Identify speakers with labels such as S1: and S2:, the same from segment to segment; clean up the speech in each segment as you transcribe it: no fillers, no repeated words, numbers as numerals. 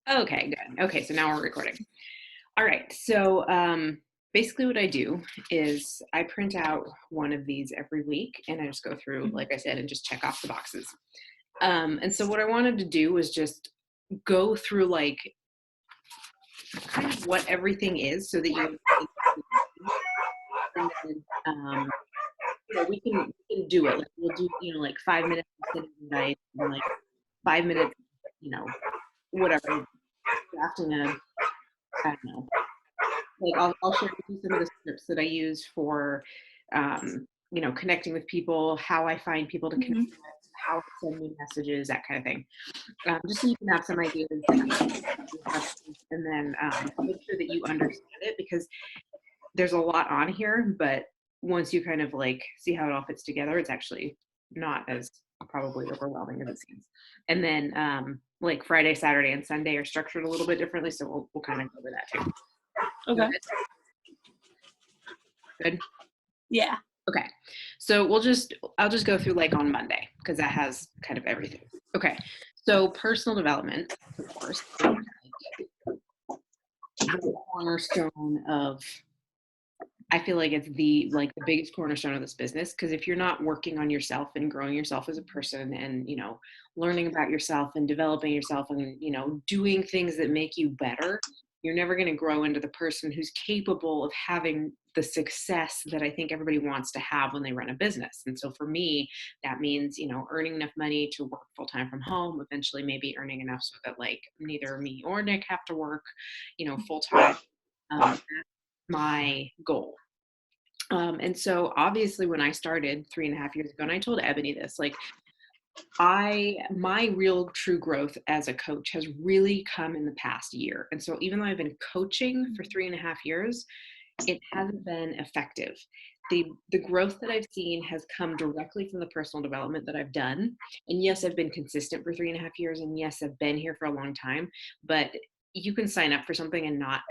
S1: Okay, good. Okay, so now we're recording. All right. So basically what I do is I print out one of these every week and I just go through,
S2: Mhm.
S1: like I said, and just check off the boxes. And so what I wanted to do was just go through like kind of what everything is so that you and then we can do it. Like we'll do, like 5 minutes of sitting diet and like 5 minutes, you know, whatever, drafting I don't know, like I'll share with you some of the scripts that I use for connecting with people, how I find people to connect
S2: Mhm.
S1: with, how to send me messages, that kind of thing. Just so you can have some ideas and then make sure that you understand it because there's a lot on here, but once you kind of like see how it all fits together, it's actually not as probably overwhelming as it seems. And then like Friday, Saturday, and Sunday are structured a little bit differently, so we'll kind of go over that too.
S2: Okay.
S1: Good.
S2: Yeah.
S1: Okay. So I'll just go through like on Monday because that has kind of everything. Okay. So personal development, of course, is the cornerstone of I feel like it's the biggest cornerstone of this business because if you're not working on yourself and growing yourself as a person and learning about yourself and developing yourself and doing things that make you better, you're never going to grow into the person who's capable of having the success that I think everybody wants to have when they run a business. And so for me, that means earning enough money to work full time from home, eventually maybe earning enough so that like neither me or Nick have to work full time. That's my goal. And so obviously when I started 3.5 years ago, and I told Ebony this, like my real true growth as a coach has really come in the past year. And so even though I've been coaching for 3.5 years, it hasn't been effective. The growth that I've seen has come directly from the personal development that I've done. And yes, I've been consistent for 3.5 years, and yes, I've been here for a long time, but you can sign up for something and not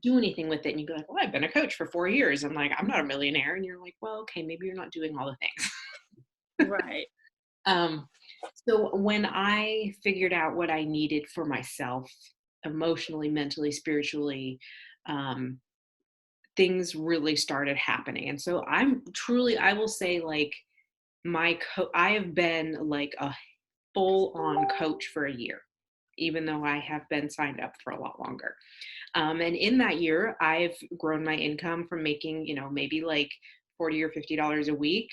S1: do anything with it and you go like, well, I've been a coach for 4 years. I'm like, I'm not a millionaire. And you're like, well, okay, maybe you're not doing all the things.
S2: Right.
S1: um, so when I figured out what I needed for myself, emotionally, mentally, spiritually, um, things really started happening. And so I will say like I have been like a full on coach for a year, even though I have been signed up for a lot longer. And in that year, I've grown my income from making, maybe like 40 or $50 a week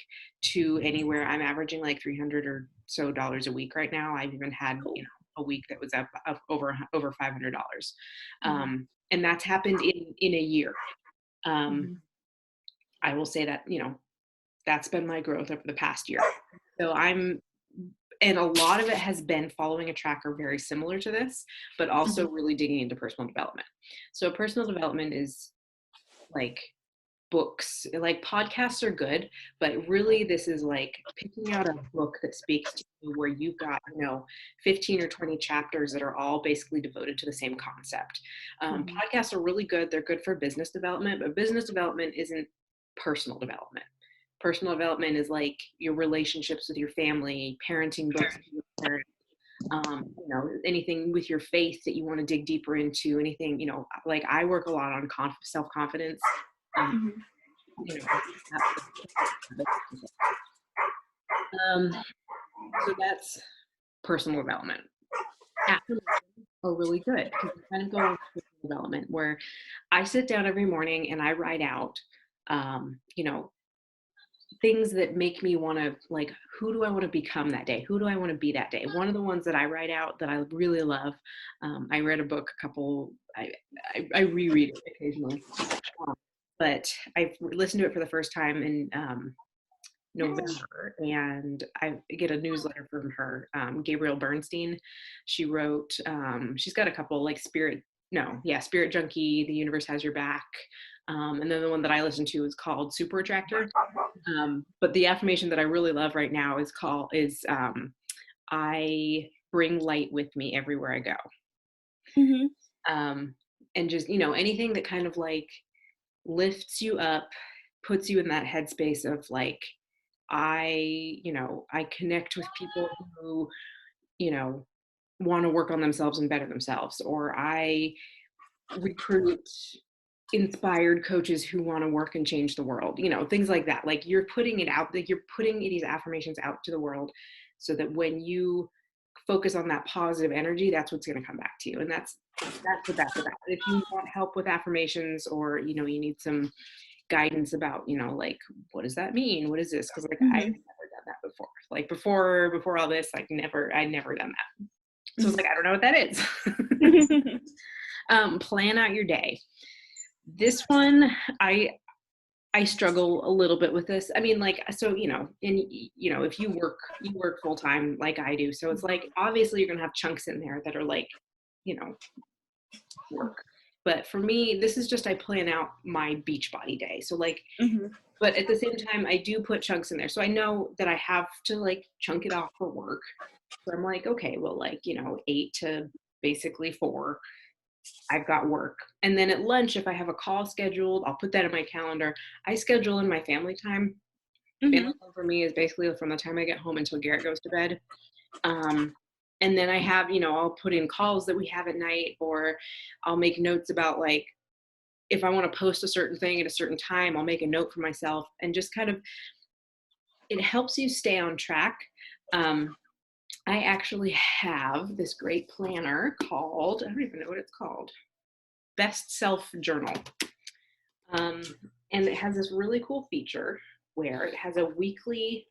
S1: to anywhere I'm averaging like 300 or so dollars a week right now. I've even had,
S2: Cool.
S1: a week that was up over $500.
S2: Mhm.
S1: And that's happened in a year. Um,
S2: Mhm.
S1: I will say that, that's been my growth over the past year. So and a lot of it has been following a tracker very similar to this, but also
S2: Mhm.
S1: really digging into personal development. So personal development is like books, like podcasts are good, but really this is like picking out a book that speaks to you where you've got, 15 or 20 chapters that are all basically devoted to the same concept.
S2: Mhm.
S1: Podcasts are really good. They're good for business development, but business development isn't personal development. Personal development is like your relationships with your family, parenting books with your parents, anything with your faith that you want to dig deeper into, anything, like I work a lot on self-confidence. Um,
S2: Mhm.
S1: you know, um, so that's personal development. Affirmations are really good because they kind of go along with personal development where I sit down every morning and I write out, um, you know, things that make me want to like, who do I want to become that day? Who do I want to be that day? One of the ones that I write out that I really love, I read a book I reread it occasionally, um, but I've listened to it for the first time in November, and I get a newsletter from her, Gabrielle Bernstein. She's got a couple like Spirit Junkie, The Universe Has Your Back. And then the one that I listen to is called Super Attractor. But the affirmation that I really love right now is I bring light with me everywhere I go.
S2: Mhm.
S1: Um, and just, anything that kind of like lifts you up, puts you in that headspace of like, I connect with people who, you know, want to work on themselves and better themselves, or I recruit inspired coaches who want to work and change the world, things like that. Like you're putting it out, like you're putting these affirmations out to the world so that when you focus on that positive energy, that's what's going to come back to you. And that's what that's about. If you want help with affirmations, or, you need some guidance about, like, what does that mean? What is this? Because like I've never
S2: Mhm.
S1: done that before. Like before all this, like I'd never done that. So it's
S2: Mhm.
S1: like, I don't know what that is. Plan out your day. This one, I struggle a little bit with this. I mean, like, so, if you work full time like I do. So it's like, obviously you're going to have chunks in there that are like, you know, work. But for me, this is just, I plan out my beach body day. So like,
S2: Mhm.
S1: but at the same time, I do put chunks in there. So I know that I have to like chunk it off for work. So I'm like, okay, well, like, 8 to basically 4, I've got work. And then at lunch, if I have a call scheduled, I'll put that in my calendar. I schedule in my family time. Family
S2: Mhm.
S1: time for me is basically from the time I get home until Garrett goes to bed. Um, and then I have, I'll put in calls that we have at night, or I'll make notes about like, if I want to post a certain thing at a certain time, I'll make a note for myself, and just kind of, it helps you stay on track. Um, I actually have this great planner called, I don't even know what it's called, Best Self Journal. Um, and it has this really cool feature where it has a weekly,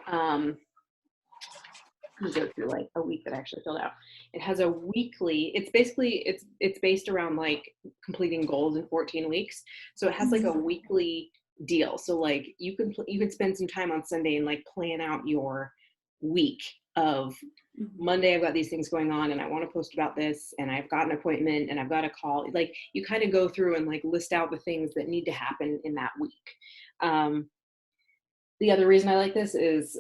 S1: um, let me go through like a week that I actually filled out. It has a weekly, it's basically, it's based around like completing goals in 14 weeks. So it has like a
S2: Mhm.
S1: weekly deal. So like you can spend some time on Sunday and like plan out your week of,
S2: Mhm.
S1: Monday I've got these things going on and I want to post about this, and I've got an appointment and I've got a call. Like you kind of go through and like list out the things that need to happen in that week. Um, the other reason I like this is,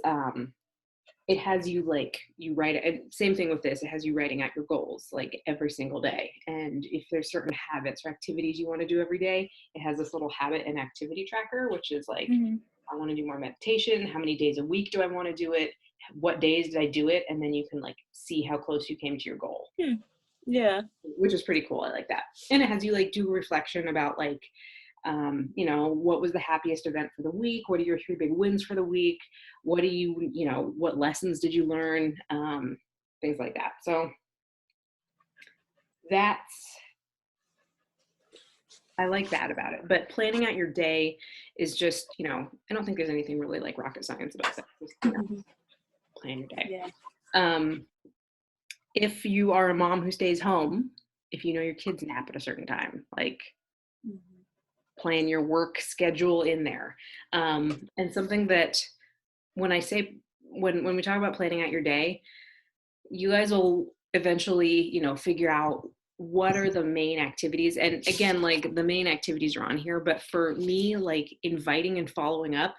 S1: it has you like, you write it, same thing with this, it has you writing out your goals like every single day. And if there's certain habits or activities you want to do every day, it has this little habit and activity tracker, which is like,
S2: Mhm.
S1: I want to do more meditation, how many days a week do I want to do it, what days did I do it, and then you can like see how close you came to your goal,
S2: Hmm. Yeah.
S1: which is pretty cool. I like that. And it has you like do a reflection about like, what was the happiest event for the week? What are your 3 big wins for the week? What do what lessons did you learn? Things like that. So that's, I like that about it. But planning out your day is just, I don't think there's anything really like rocket science about that. Just,
S2: Mhm.
S1: plan your day.
S2: Yeah.
S1: Um, if you are a mom who stays home, if you know your kids nap at a certain time, like
S2: Mhm.
S1: plan your work schedule in there. And something that, when I say, when we talk about planning out your day, you guys will eventually, figure out what are the main activities. And again, like the main activities are on here, but for me, like inviting and following up,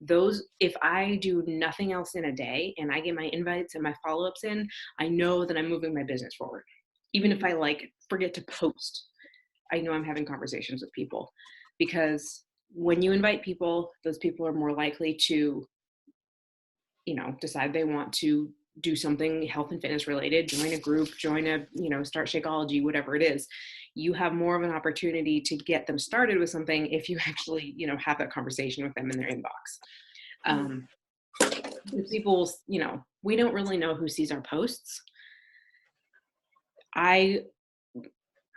S1: those, if I do nothing else in a day and I get my invites and my follow-ups in, I know that I'm moving my business forward. Even if I like forget to post, I know I'm having conversations with people, because when you invite people, those people are more likely to, decide they want to do something health and fitness related, join a group, join a, start Shakeology, whatever it is. You have more of an opportunity to get them started with something if you actually, have that conversation with them in their inbox.
S2: Mhm.
S1: Um, People, we don't really know who sees our posts. I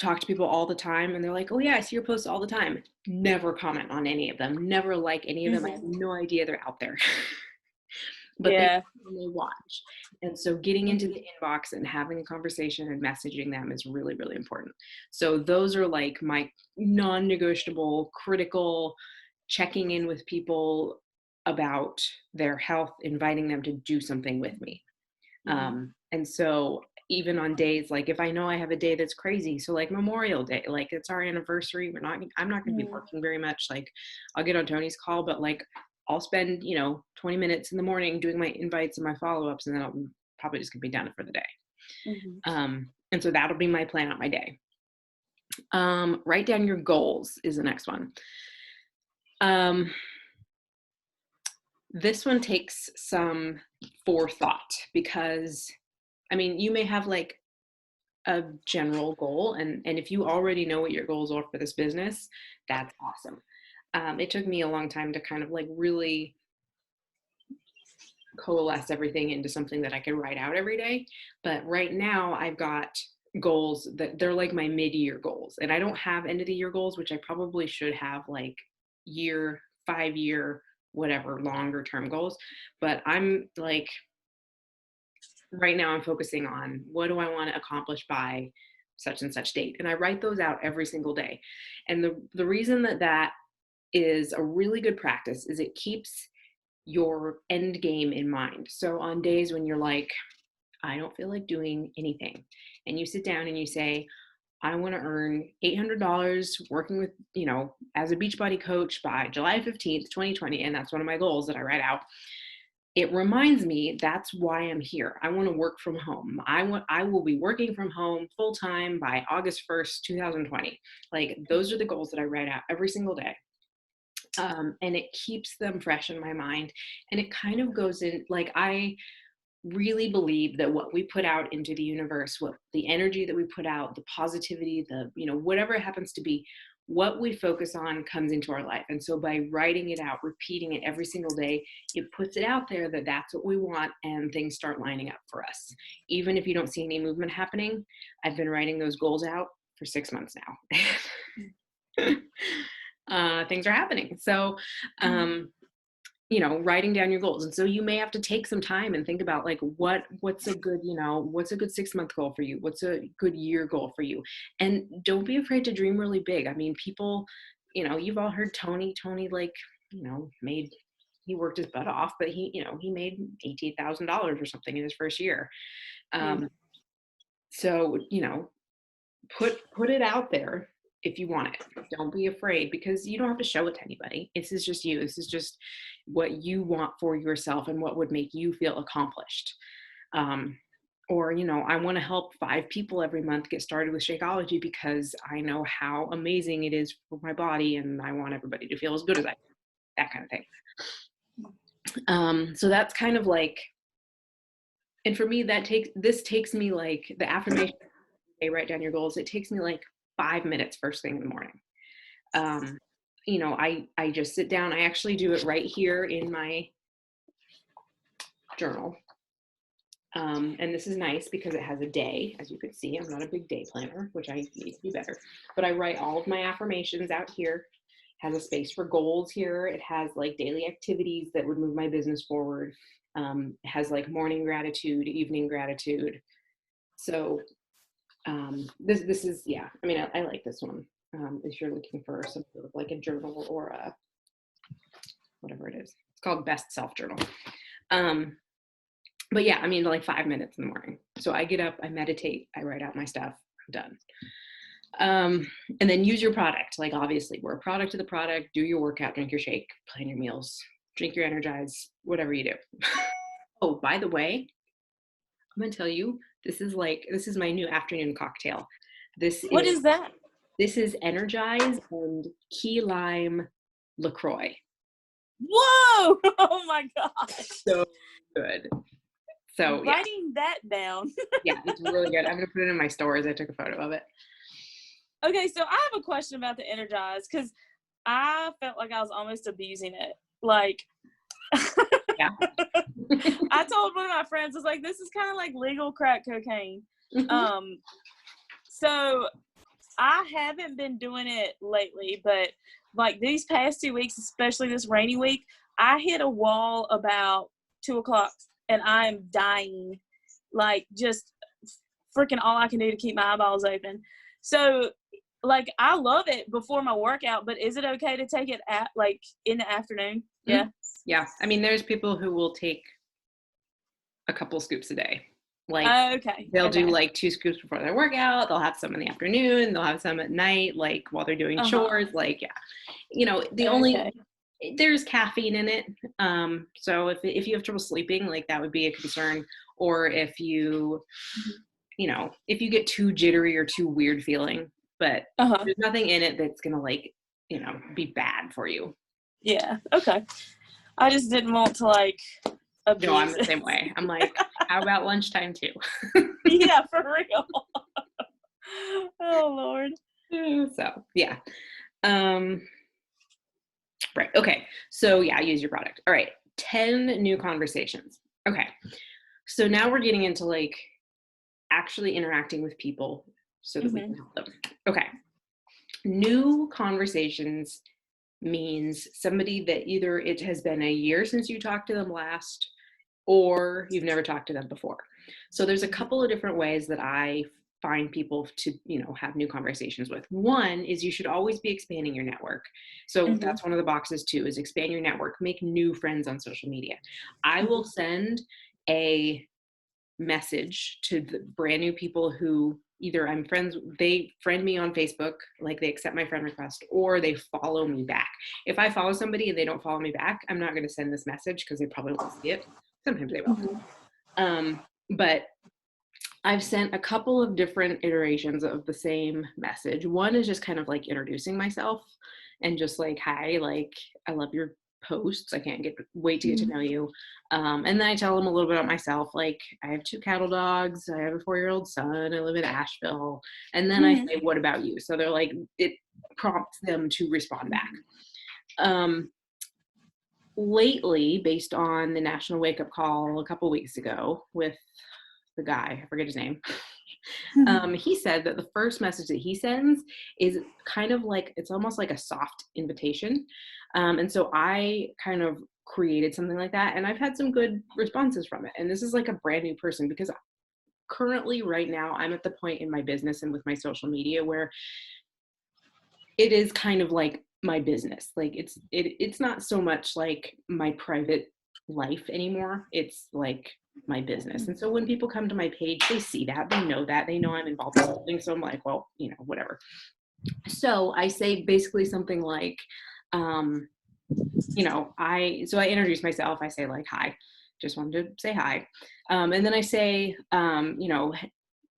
S1: talk to people all the time and they're like, oh yeah, I see your posts all the time. Never comment on any of them, never like any of them. I have
S2: Mhm.
S1: no idea they're out there. But they
S2: Yeah.
S1: watch. And so getting into
S2: Mhm.
S1: the inbox and having a conversation and messaging them is really, really important. So those are like my non-negotiable, critical, checking in with people about their health, inviting them to do something with me.
S2: Mhm.
S1: And so even on days, like if I know I have a day that's crazy, so like Memorial Day, like it's our anniversary, I'm not going to be
S2: Mhm.
S1: working very much. Like I'll get on Tony's call, but like I'll spend, 20 minutes in the morning doing my invites and my follow-ups, and then I'll probably just gonna be done for the day.
S2: Mhm.
S1: And so that'll be my plan out my day. Write down your goals is the next one. Um, this one takes some forethought, because I mean, you may have like a general goal, and if you already know what your goals are for this business, that's awesome. It took me a long time to kind of like really coalesce everything into something that I could write out every day. But right now I've got goals that they're like my mid-year goals, and I don't have end of the year goals, which I probably should have, like year, 5 year, whatever, longer term goals. But I'm like, right now I'm focusing on what do I want to accomplish by such and such date, and I write those out every single day. And the reason that that is a really good practice is it keeps your end game in mind. So on days when you're like, I don't feel like doing anything, and you sit down and you say, I want to earn $800 working with, as a Beachbody coach by July 15th, 2020. And that's one of my goals that I write out. It reminds me that's why I'm here. I want to work from home. I will be working from home full time by August 1st, 2020. Like, those are the goals that I write out every single day. And it keeps them fresh in my mind. And it kind of goes in, like, I really believe that what we put out into the universe, what the energy that we put out, the positivity, whatever it happens to be, what we focus on comes into our life. And so by writing it out, repeating it every single day, it puts it out there that that's what we want, and things start lining up for us. Even if you don't see any movement happening, I've been writing those goals out for 6 months now. Things are happening. So, writing down your goals. And so you may have to take some time and think about, like, what's a good 6-month goal for you? What's a good year goal for you? And don't be afraid to dream really big. I mean, people, you've all heard Tony, like, he worked his butt off, but he made $18,000 or something in his first year. So, put it out there. If you want it, don't be afraid, because you don't have to show it to anybody. This is just you. This is just what you want for yourself and what would make you feel accomplished. Or, I want to help 5 people every month get started with Shakeology because I know how amazing it is for my body, and I want everybody to feel as good as I do. That kind of thing. So that's kind of like, and for me, this takes me, like, the affirmation, write down your goals. It takes me like 5 minutes first thing in the morning. I just sit down. I actually do it right here in my journal. And this is nice because it has a day. As you can see, I'm not a big day planner, which I need to be better. But I write all of my affirmations out here. It has a space for goals here. It has like daily activities that would move my business forward. It has like morning gratitude, evening gratitude. So this is, yeah, I mean, I like this one. If you're looking for some sort of like a journal or a, whatever it is, it's called Best Self Journal. But yeah, I mean, like 5 minutes in the morning. So I get up, I meditate, I write out my stuff, I'm done. And then use your product. Like, obviously, we're a product of the product. Do your workout, drink your shake, plan your meals, drink your Energize, whatever you do. Oh, by the way, I'm gonna tell you, this is my new afternoon cocktail.
S2: What is that?
S1: This is Energize and key lime LaCroix.
S2: Whoa! Oh my gosh.
S1: So good. So
S2: writing that down.
S1: Yeah, it's really good. I'm gonna put it in my stories. I took a photo of it.
S2: Okay, so I have a question about the Energize, because I felt like I was almost abusing it. Like,
S1: yeah.
S2: I told one of my friends, I was like, this is kind of like legal crack cocaine.
S1: Mm-hmm.
S2: So I haven't been doing it lately, but like these past 2 weeks, especially this rainy week, I hit a wall about 2:00 and I am dying. Like, just freaking all I can do to keep my eyeballs open. So like, I love it before my workout, but is it okay to take it at like in the afternoon? Yeah.
S1: Yeah. I mean, there's people who will take a couple scoops a day. Like,
S2: okay.
S1: They'll do like 2 scoops before their workout. They'll have some in the afternoon. They'll have some at night, like while they're doing chores. Like, yeah, there's caffeine in it. So if you have trouble sleeping, like that would be a concern. Or if you get too jittery or too weird feeling, but there's nothing in it that's going to be bad for you.
S2: Yeah. Okay. I just didn't want to
S1: No, I'm
S2: abuse
S1: the
S2: it.
S1: same way. I'm like, how about lunchtime too?
S2: Yeah, for real. Oh Lord.
S1: So yeah. Um, right. Okay. So yeah, use your product. All right. 10 new conversations. Okay. So now we're getting into like actually interacting with people so that we
S2: Mhm.
S1: can help them. Okay. New conversations means somebody that either it has been a year since you talked to them last or you've never talked to them before. So there's a
S2: Mhm.
S1: couple of different ways that I find people to, have new conversations with. One is you should always be expanding your network. So
S2: Mhm.
S1: that's one of the boxes too, is expand your network, make new friends on social media. I will
S2: Mhm.
S1: send a message to the brand new people who either I'm friends, they friend me on Facebook, like they accept my friend request, or they follow me back. If I follow somebody and they don't follow me back, I'm not going to send this message because they probably won't see it. Sometimes they will.
S2: Mhm.
S1: But I've sent a couple of different iterations of the same message. One is just kind of like introducing myself and just like, hi, like, I love your posts. I can't wait to get to
S2: Mhm.
S1: know you. And then I tell them a little bit about myself. Like, I have 2 cattle dogs. I have a 4-year-old son. I live in Asheville. And then I
S2: Mhm.
S1: say, what about you? So they're like, it prompts them to respond back. Um, Lately, based on the National Wake Up Call a couple weeks ago with the guy, I forget his name.
S2: Mhm.
S1: He said that the first message that he sends is kind of like it's almost like a soft invitation. And so I kind of created something like that, and I've had some good responses from it. And this is like a brand new person because currently, right now, I'm at the point in my business and with my social media where it is kind of like my business. Like it's not so much like my private life anymore. It's like my business. And so when people come to my page, they see that, they know that, they know I'm involved in something. So I'm like, well, whatever. So I say basically something like, um, I introduce myself. I say like, hi, just wanted to say hi. And then I say,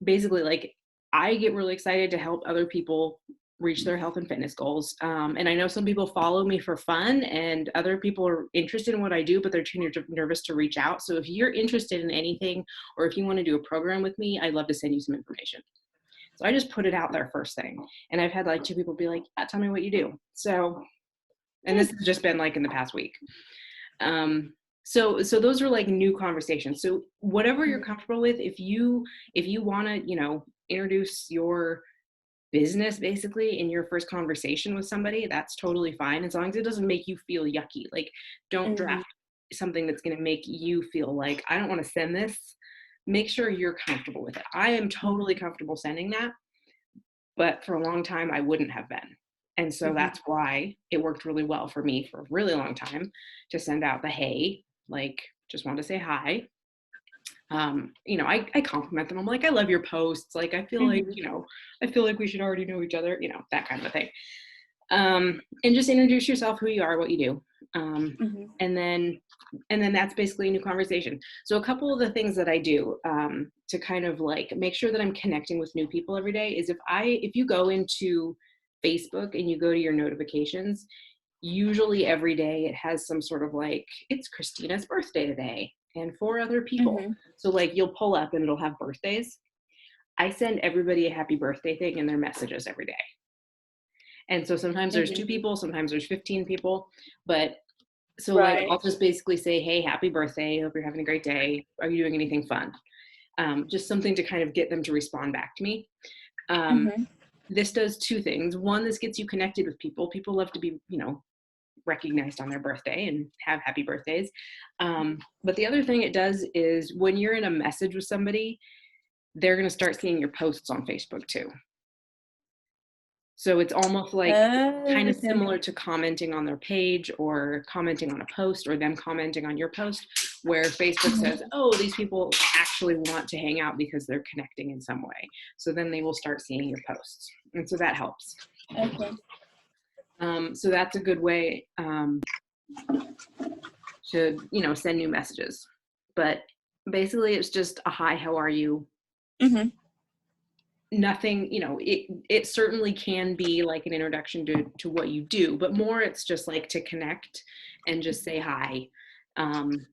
S1: basically like I get really excited to help other people reach their health and fitness goals. And I know some people follow me for fun and other people are interested in what I do, but they're too nervous to reach out. So if you're interested in anything or if you want to do a program with me, I'd love to send you some information. So I just put it out there first thing. And I've had like 2 people be like, yeah, tell me what you do. So, and this has just been like in the past week. So those are like new conversations. So whatever you're comfortable with, if you want to, introduce your business basically in your first conversation with somebody, that's totally fine as long as it doesn't make you feel yucky. Like don't
S2: Mhm.
S1: draft something that's going to make you feel like I don't want to send this. Make sure you're comfortable with it. I am totally comfortable sending that, but for a long time I wouldn't have been. And so
S2: Mhm.
S1: that's why it worked really well for me for a really long time to send out the hey, like just want to say hi. I compliment them. I'm like, I love your posts. Like, I feel like,
S2: Mhm.
S1: I feel like we should already know each other, that kind of a thing. And just introduce yourself, who you are, what you do.
S2: Mhm.
S1: And then that's basically a new conversation. So a couple of the things that I do to kind of like make sure that I'm connecting with new people every day is if you go into Facebook and you go to your notifications, usually every day it has some sort of like, it's Christina's birthday today and 4 other people.
S2: Mhm.
S1: So like you'll pull up and it'll have birthdays. I send everybody a happy birthday thing in their messages every day. And so sometimes there's 2
S2: Mhm.
S1: people, sometimes there's 15 people, but so like
S2: Right.
S1: I'll just basically say, hey, happy birthday. Hope you're having a great day. Are you doing anything fun? Just something to kind of get them to respond back to me. Um,
S2: Mhm.
S1: this does 2 things. One, this gets you connected with people. People love to be, recognized on their birthday and have happy birthdays. But the other thing it does is when you're in a message with somebody, they're going to start seeing your posts on Facebook too. So it's almost like
S2: Oh,
S1: kind of
S2: okay.
S1: similar to commenting on their page or commenting on a post or them commenting on your post, where Facebook
S2: Mhm.
S1: says, oh, these people actually want to hang out because they're connecting in some way. So then they will start seeing your posts. And so that helps.
S2: Okay.
S1: So that's a good way to, send new messages. But basically, it's just a hi, how are you?
S2: Mhm.
S1: Nothing, it certainly can be like an introduction to what you do, but more it's just like to connect and just say hi. um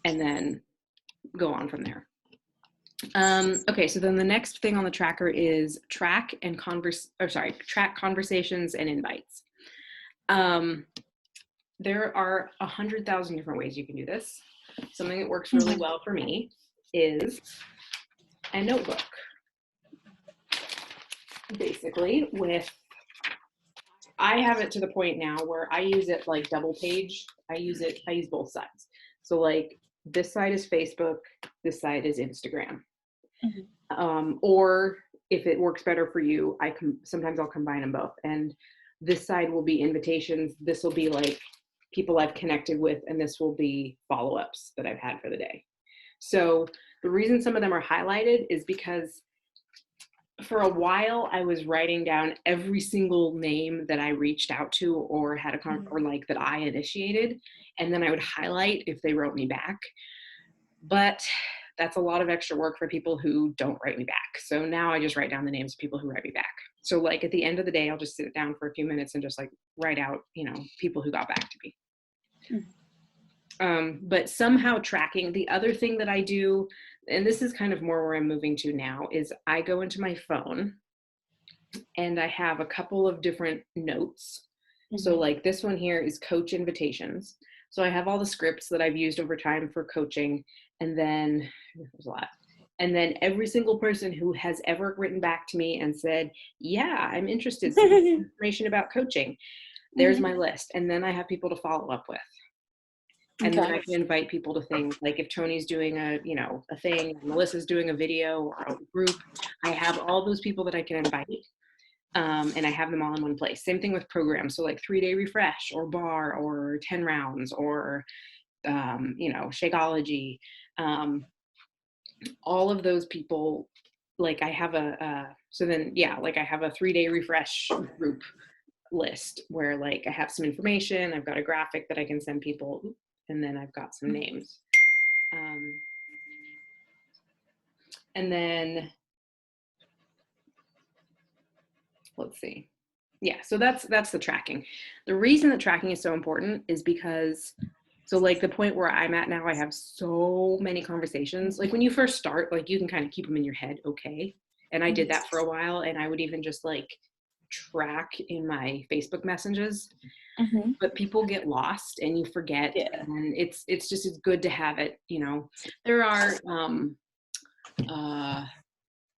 S1: and then go on from there. Okay, so then the next thing on the tracker is track conversations and invites. There are 100,000 different ways you can do this. Something that works really well for me is a notebook. Basically, I have it to the point now where I use it like double page. I use both sides. So like this side is Facebook, this side is Instagram. Or if it works better for you, sometimes I'll combine them both. And this side will be invitations. This will be like people I've connected with, and this will be follow-ups that I've had for the day. So the reason some of them are highlighted is because for a while I was writing down every single name that I reached out to or had or like that I initiated, and then I would highlight if they wrote me back. But that's a lot of extra work for people who don't write me back. So now I just write down the names of people who write me back. So like at the end of the day, I'll just sit down for a few minutes and just like write out, people who got back to me. But somehow tracking, the other thing that I do, and this is kind of more where I'm moving to now, is I go into my phone and I have a couple of different notes. So like this one here is coach invitations. So I have all the scripts that I've used over time for coaching, and then there's a lot. And then every single person who has ever written back to me and said, yeah, I'm interested in information about coaching, there's my list. And then I have people to follow up with. And then I can invite people to things like if Tony's doing a thing, Melissa's doing a video or a group, I have all those people that I can invite. And I have them all in one place. Same thing with programs. So like 3-day refresh or bar or 10 rounds or, Shakeology. All of those people, like I have I have a 3-day refresh group list where like I have some information, I've got a graphic that I can send people, and then I've got some names. And then let's see. Yeah, so that's the tracking. The reason that tracking is so important is because, so like the point where I'm at now, I have so many conversations. Like when you first start, like you can kind of keep them in your head, okay? And I did that for a while, and I would even just like track in my Facebook messages. But people get lost and you forget, and it's good to have it. There are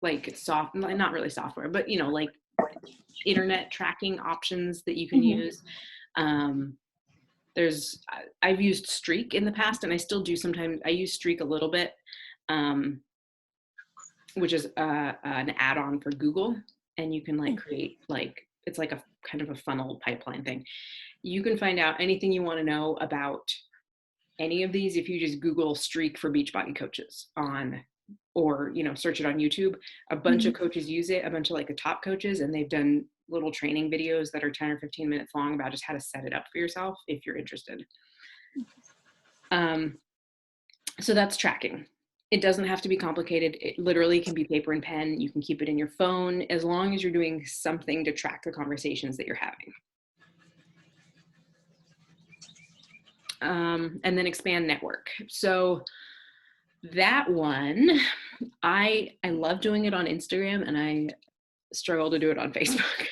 S1: like not really software, but like internet tracking options that you can use. I've used Streak in the past, and I still do sometimes. I use Streak a little bit, which is an add-on for Google, and you can like create it's like a kind of a funnel pipeline thing. You can find out anything you want to know about any of these if you just Google Streak for Beachbody coaches or search it on YouTube. A bunch of coaches use it, a bunch of like the top coaches, and they've done little training videos that are 10 or 15 minutes long about just how to set it up for yourself if you're interested. So that's tracking. It doesn't have to be complicated. It literally can be paper and pen. You can keep it in your phone as long as you're doing something to track the conversations that you're having. And then expand network. So that one, I love doing it on Instagram, and I struggle to do it on Facebook.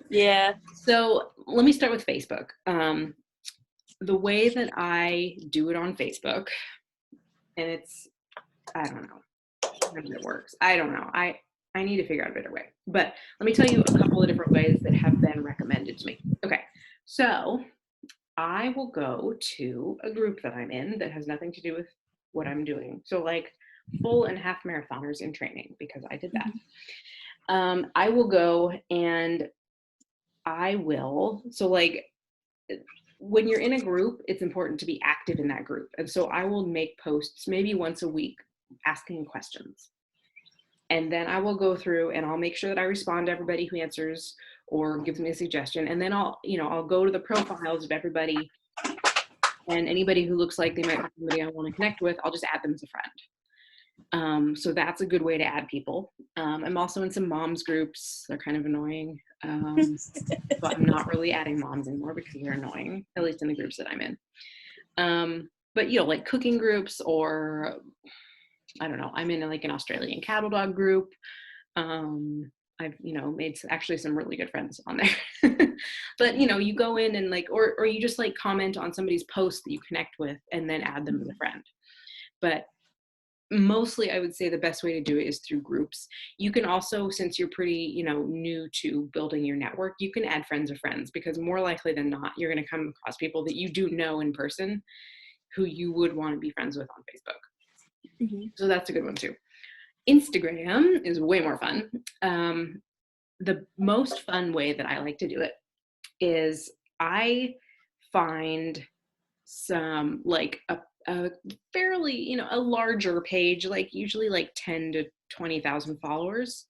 S2: Yeah.
S1: So let me start with Facebook. The way that I do it on Facebook, and I don't know how it works. I don't know. I need to figure out a better way. But let me tell you a couple of different ways that have been recommended to me. Okay, so I will go to a group that I'm in that has nothing to do with what I'm doing. So like full and half marathoners in training, because I did that. I will go and so like when you're in a group, it's important to be active in that group. And so I will make posts maybe once a week asking questions. And then I will go through and I'll make sure that I respond to everybody who answers or gives me a suggestion. And then I'll go to the profiles of everybody, and anybody who looks like they might be somebody I want to connect with, I'll just add them as a friend. So that's a good way to add people. I'm also in some moms groups. They're kind of annoying. But I'm not really adding moms anymore because they're annoying, at least in the groups that I'm in. but you know, like cooking groups, or I don't know, I'm in like an Australian cattle dog group. I've, you know, made actually some really good friends on there. But, you know, you go in and like, or you just like comment on somebody's post that you connect with and then add them as a friend. But mostly I would say the best way to do it is through groups. You can also, since you're pretty, you know, new to building your network, you can add friends of friends, because more likely than not, you're going to come across people that you do know in person who you would want to be friends with on Facebook.
S2: Mm-hmm.
S1: So that's a good one too. Instagram is way more fun. The most fun way that I like to do it is I find some like a fairly, you know, a larger page, like usually like 10 to 20,000 followers.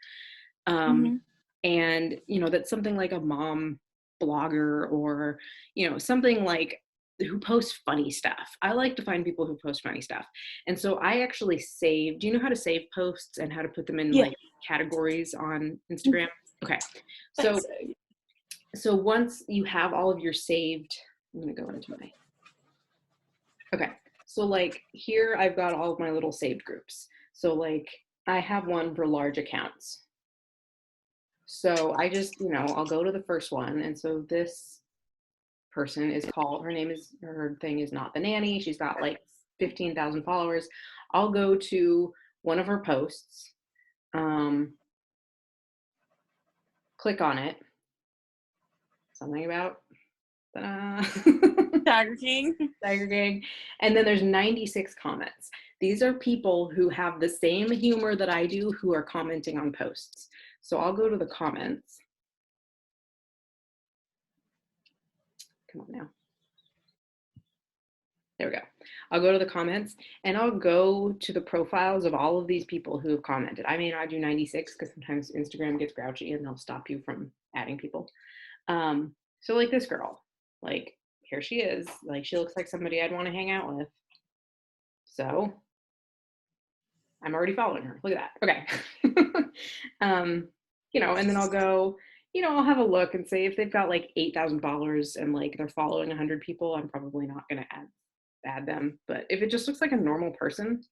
S2: Mm-hmm.
S1: And, you know, that's something like a mom blogger, or, you know, something like who posts funny stuff. I like to find people who post funny stuff. And so I actually save, do you know how to save posts and how to put them in
S2: Yeah.
S1: like categories on Instagram? Okay. So,
S2: So,
S1: so once you have all of your saved, I'm going to go into my, okay. So like here I've got all of my little saved groups. So like I have one for large accounts. So I just, you know, I'll go to the first one. And so this person is called, her thing is Not the Nanny. She's got like 15,000 followers. I'll go to one of her posts, click on it, something about
S2: Tiger King.
S1: Tiger King, and then there's 96 comments. These are people who have the same humor that I do, who are commenting on posts. So I'll go to the comments. Come on now. There we go. I'll go to the comments and I'll go to the profiles of all of these people who have commented. I may not do 96 because sometimes Instagram gets grouchy and they'll stop you from adding people. So like this girl, like here she is, like she looks like somebody I'd want to hang out with. So I'm already following her. Look at that. Okay. You know, and then I'll go, you know, I'll have a look and say if they've got like 8,000 followers and like they're following 100 people, I'm probably not going to add them. But if it just looks like a normal person,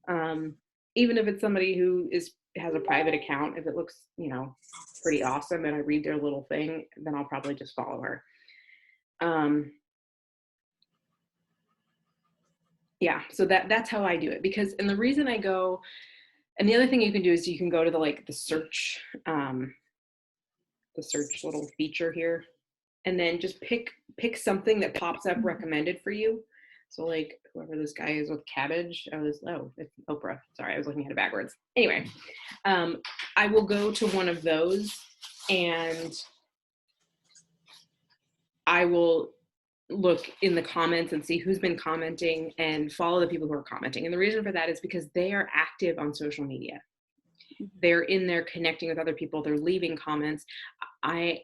S1: even if it's somebody who has a private account, if it looks, you know, pretty awesome and I read their little thing, then I'll probably just follow her. Yeah, so that's how I do it, because, and the reason I go, and the other thing you can do is you can go to the search little feature here, and then just pick something that pops up recommended for you. So like whoever this guy is with cabbage, it's Oprah. Sorry, I was looking at it backwards. Anyway, I will go to one of those and I will look in the comments and see who's been commenting and follow the people who are commenting. And the reason for that is because they are active on social media. They're in there connecting with other people. They're leaving comments.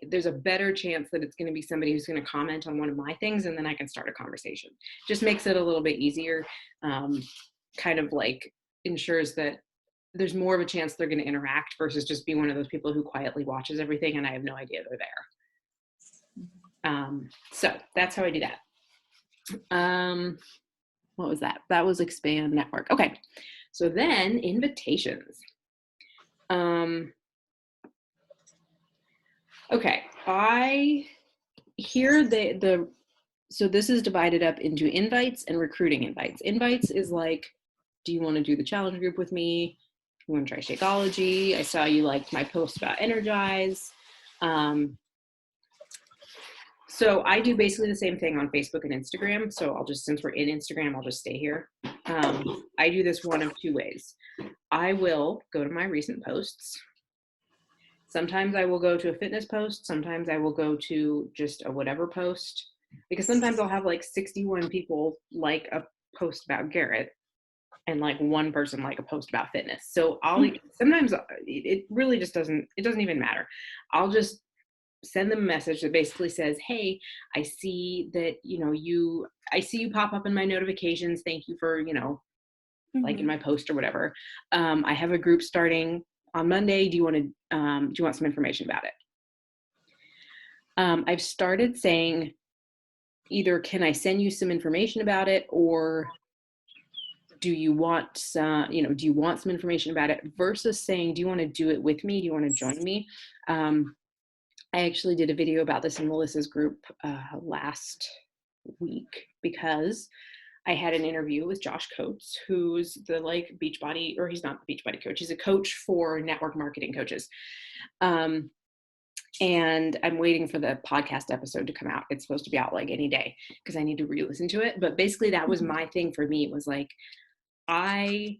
S1: There's a better chance that it's going to be somebody who's going to comment on one of my things, and then I can start a conversation. Just makes it a little bit easier. Kind of like ensures that there's more of a chance they're going to interact versus just be one of those people who quietly watches everything and I have no idea they're there. So that's how I do that. What was that? That was expand network. Okay. So then invitations. Okay. So this is divided up into invites and recruiting invites. Invites is like, do you want to do the challenge group with me? You want to try Shakeology? I saw you liked my post about Energize. So I do basically the same thing on Facebook and Instagram. So since we're in Instagram, I'll just stay here. I do this one of two ways. I will go to my recent posts. Sometimes I will go to a fitness post. Sometimes I will go to just a whatever post, because sometimes I'll have like 61 people like a post about Garrett and like one person like a post about fitness. So sometimes it really just doesn't even matter. I'll just send them a message that basically says, hey, I see that, I see you pop up in my notifications. Thank you for, liking my post or whatever. I have a group starting on Monday. Do you want some information about it? I've started saying, either can I send you some information about it, or do you want some, do you want some information about it, versus saying, do you want to do it with me? Do you want to join me? I actually did a video about this in Melissa's group last week, because I had an interview with Josh Coates, who's the Beachbody, or he's not the Beachbody coach. He's a coach for network marketing coaches. And I'm waiting for the podcast episode to come out. It's supposed to be out like any day, because I need to re-listen to it. But basically that was my thing for me. It was like, I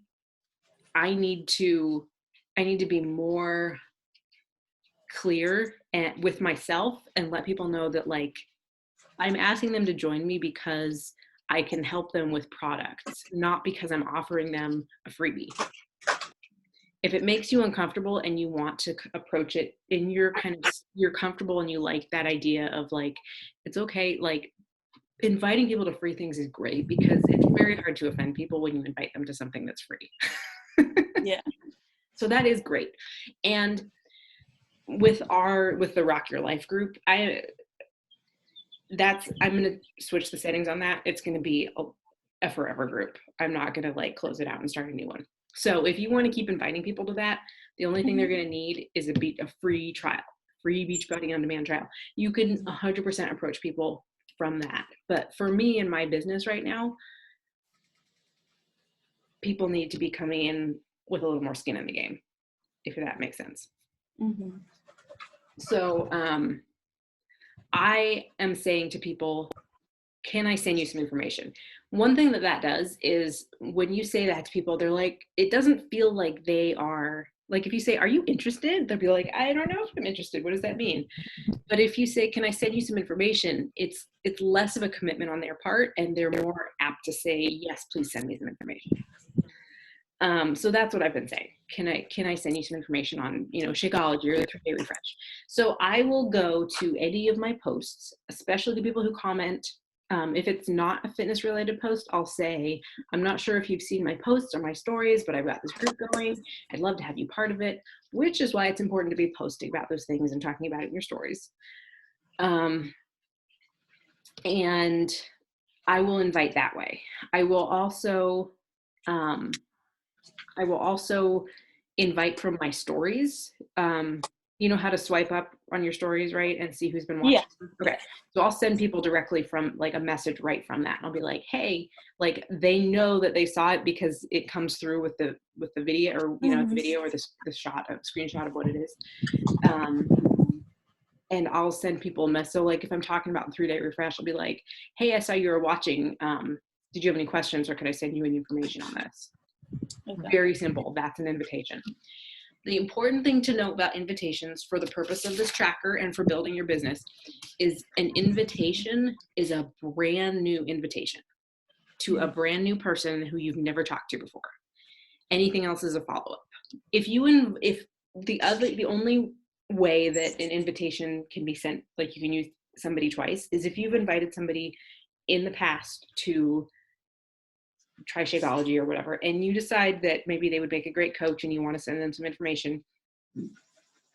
S1: need to be more clear and with myself, and let people know that like I'm asking them to join me because I can help them with products, not because I'm offering them a freebie. If it makes you uncomfortable and you want to approach it and you're comfortable and you like that idea of like, it's okay, like inviting people to free things is great, because it's very hard to offend people when you invite them to something that's free.
S2: Yeah.
S1: So that is great. And with the Rock Your Life group, I'm going to switch the settings on that. It's going to be a forever group. I'm not going to like close it out and start a new one. So if you want to keep inviting people to that, the only thing they're going to need is a free trial, free Beachbody On Demand trial. You can 100% approach people from that. But for me and my business right now, people need to be coming in with a little more skin in the game, if that makes sense.
S2: Mm-hmm.
S1: So I am saying to people, can I send you some information? One thing that does is when you say that to people, they're like, it doesn't feel like they are, like if you say, are you interested? They'll be like, I don't know if I'm interested. What does that mean? But if you say, can I send you some information? It's less of a commitment on their part, and they're more apt to say, yes, please send me some information. So that's what I've been saying. Can I send you some information on, Shakeology or the 3-Day Refresh? So I will go to any of my posts, especially the people who comment. If it's not a fitness related post, I'll say, I'm not sure if you've seen my posts or my stories, but I've got this group going. I'd love to have you part of it, which is why it's important to be posting about those things and talking about it in your stories. And I will invite that way. I will also invite from my stories. You know how to swipe up on your stories, right? And see who's been watching.
S2: Yeah.
S1: Okay. So I'll send people directly from like a message right from that. I'll be like, hey, like they know that they saw it because it comes through with the video, or, the video, or the screenshot of what it is. And I'll send people a message. So like if I'm talking about the 3-Day Refresh, I'll be like, hey, I saw you were watching. Did you have any questions, or could I send you any information on this? Okay. Very simple. That's an invitation. The important thing to know about invitations for the purpose of this tracker and for building your business is an invitation is a brand new invitation to a brand new person who you've never talked to before. Anything else is a follow-up. If the only way that an invitation can be sent, like you can use somebody twice, is if you've invited somebody in the past to try Shakeology or whatever, and you decide that maybe they would make a great coach and you want to send them some information,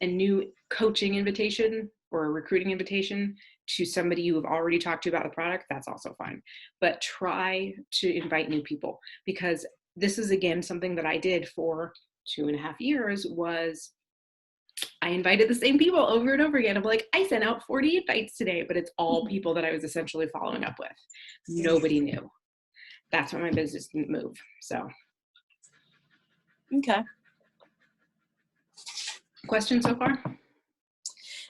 S1: a new coaching invitation or a recruiting invitation to somebody you have already talked to about the product, that's also fine. But try to invite new people, because this is, again, something that I did for 2.5 years. Was I invited the same people over and over again. I'm like, I sent out 40 invites today, but it's all people that I was essentially following up with. Nobody knew. That's why my business didn't move. So.
S2: Okay.
S1: Questions so far?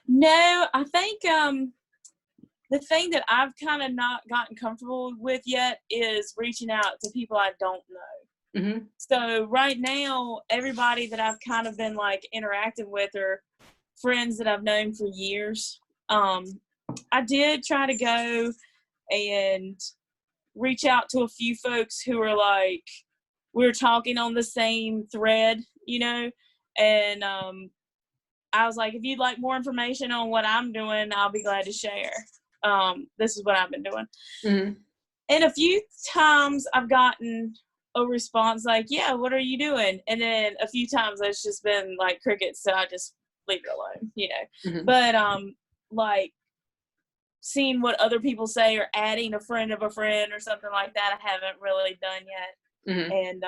S2: No, I think the thing that I've kind of not gotten comfortable with yet is reaching out to people I don't know.
S1: Mm-hmm.
S2: So right now, everybody that I've kind of been like interacting with are friends that I've known for years. I did try to go and reach out to a few folks who are like, we're talking on the same thread, and I was like, if you'd like more information on what I'm doing, I'll be glad to share. This is what I've been doing.
S1: Mm-hmm.
S2: And a few times I've gotten a response like, yeah, what are you doing? And then a few times it's just been like crickets, so I just leave it alone,
S1: Mm-hmm.
S2: But like seeing what other people say or adding a friend of a friend or something like that. I haven't really done yet.
S1: Mm-hmm.
S2: And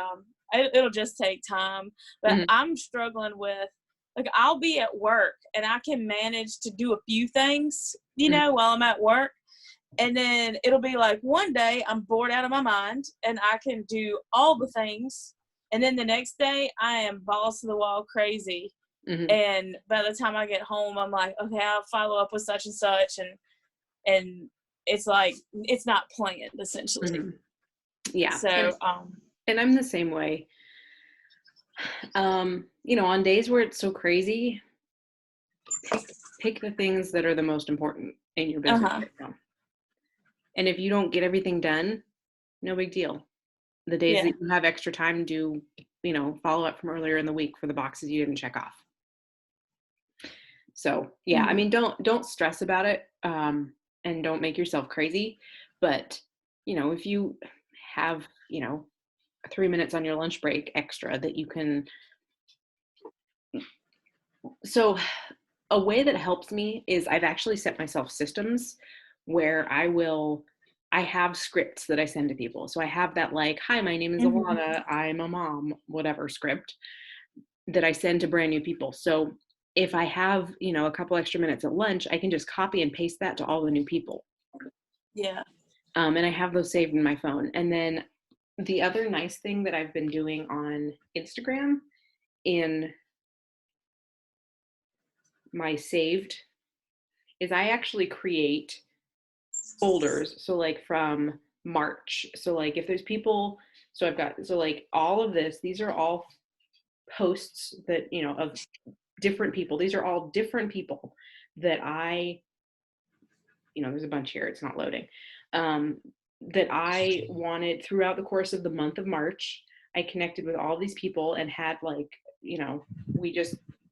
S2: it'll just take time. But
S1: Mm-hmm.
S2: I'm struggling with, like, I'll be at work and I can manage to do a few things, you
S1: Mm-hmm.
S2: know, while I'm at work. And then it'll be like one day I'm bored out of my mind and I can do all the things. And then the next day I am balls to the wall crazy.
S1: Mm-hmm.
S2: And by the time I get home, I'm like, okay, I'll follow up with such and such. And it's like, it's not planned, essentially.
S1: Mm-hmm. Yeah.
S2: So,
S1: and I'm the same way. You know, on days where it's so crazy, pick the things that are the most important in your business right now. And if you don't get everything done, no big deal. The days that you have extra time, do, you know, follow up from earlier in the week for the boxes you didn't check off. So yeah, I mean, don't stress about it, and don't make yourself crazy. But, you know, if you have, you know, 3 minutes on your lunch break extra that you can. So a way that helps me is I've actually set myself systems where I have scripts that I send to people. So I have that, like, hi, my name is Alana, I'm a mom, whatever script that I send to brand new people. So if I have, you know, a couple extra minutes at lunch, I can just copy and paste that to all the new people.
S2: Yeah.
S1: And I have those saved in my phone. And then the other nice thing that I've been doing on Instagram in my saved is I actually create folders. So like from March. So like if there's people, so I've got, so like all of this, these are all posts that, you know, of different people. These are all different people that I, you know, there's a bunch here, it's not loading, that I wanted throughout the course of the month of March. I connected with all these people and had, like, you know,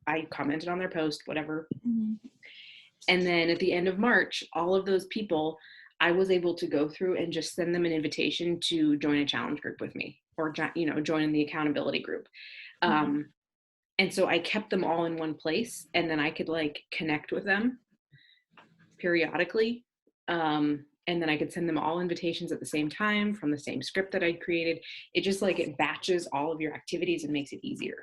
S1: I commented on their post, whatever. And then at the end of March, all of those people, I was able to go through and just send them an invitation to join a challenge group with me, or, you know, join in the accountability group. And so I kept them all in one place, and then I could, like, connect with them periodically. And then I could send them all invitations at the same time from the same script that I created. It just, like, it batches all of your activities and makes it easier.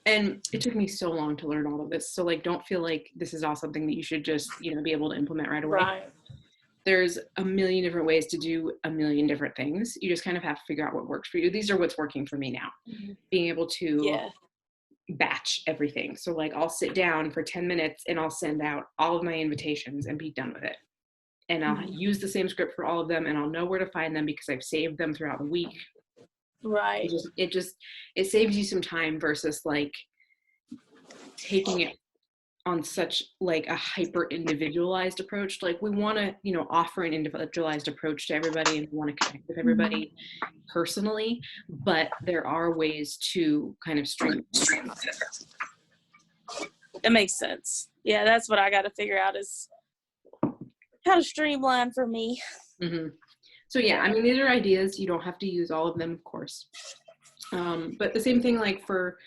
S1: And it took me so long to learn all of this. So, like, don't feel like this is all something that you should just, you know, be able to implement right away.
S2: Right.
S1: There's a million different ways to do a million different things. You just kind of have to figure out what works for you. These are what's working for me now. Being able to batch everything. So, like, I'll sit down for 10 minutes and I'll send out all of my invitations and be done with it. And I'll use the same script for all of them, and I'll know where to find them because I've saved them throughout the week.
S2: Right.
S1: It saves you some time versus, like, taking it on such, like, a hyper individualized approach. Like, we want to, you know, offer an individualized approach to everybody, and we want to connect with everybody personally, but there are ways to kind of streamline.
S2: That makes sense. Yeah, that's what I got to figure out, is how to streamline for me.
S1: So yeah, I mean, these are ideas. You don't have to use all of them, of course. But the same thing, like, for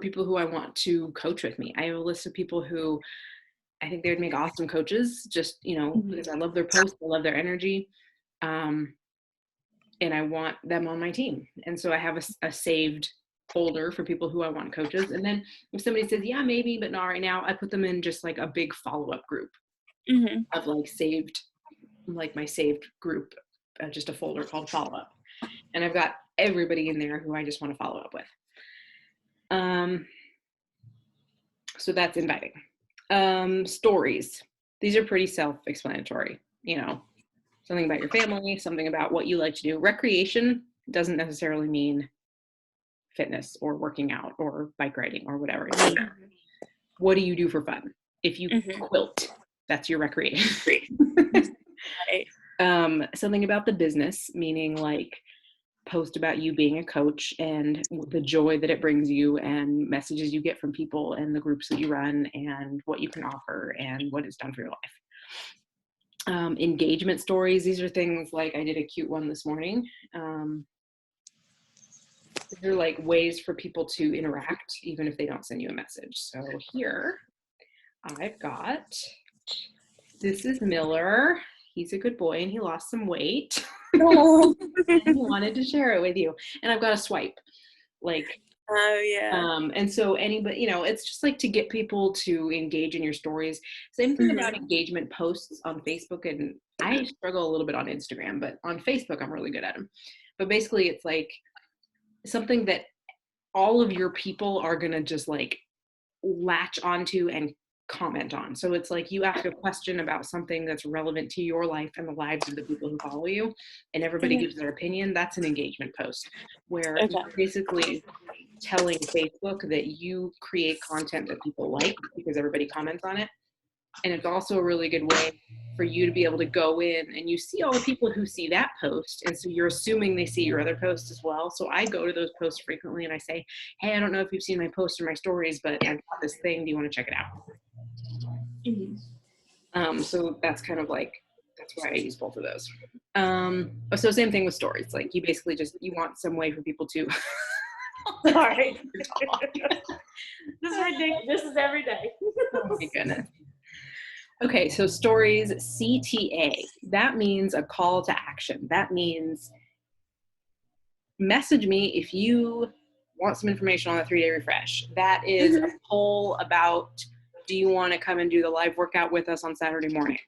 S1: people who I want to coach with me. I have a list of people who I think they would make awesome coaches, just, you know, because I love their posts, I love their energy, and I want them on my team. And so I have a saved folder for people who I want coaches. And then if somebody says, yeah, maybe, but not right now, I put them in just, like, a big follow-up group of, like, saved, like, my saved group, just a folder called follow-up. And I've got everybody in there who I just want to follow up with. So that's inviting. Stories. These are pretty self-explanatory, you know, something about your family, something about what you like to do. Recreation doesn't necessarily mean fitness or working out or bike riding or whatever. What do you do for fun? If you quilt, that's your recreation. Something about the business, meaning, like, post about you being a coach and the joy that it brings you and messages you get from people and the groups that you run and what you can offer and what it's done for your life. Engagement stories. These are things like, I did a cute one this morning. These are, like, ways for people to interact even if they don't send you a message. So here I've got This is Miller. He's a good boy and he lost some weight.
S2: Oh,
S1: And he wanted to share it with you. And I've got a swipe. Like,
S2: yeah.
S1: and so anybody, it's just like to get people to engage in your stories. Same thing about engagement posts on Facebook, and I struggle a little bit on Instagram, but on Facebook I'm really good at them. But basically it's like something that all of your people are going to just like latch onto and comment on. So it's like you ask a question about something that's relevant to your life and the lives of the people who follow you, and everybody gives their opinion. That's an engagement post where you're basically telling Facebook that you create content that people like because everybody comments on it. And it's also a really good way for you to be able to go in and you see all the people who see that post. And so you're assuming they see your other posts as well. So I go to those posts frequently and I say, hey, I don't know if you've seen my post or my stories, but I've got this thing. Do you want to check it out? So that's kind of like, that's why I use both of those. So same thing with stories. Like you basically you want some way for people to.
S2: Sorry. This is ridiculous. This is every day.
S1: Oh my goodness. Okay, so stories, CTA. That means a call to action. That means message me if you want some information on the 3-day refresh. That is a poll about, do you want to come and do the live workout with us on Saturday morning?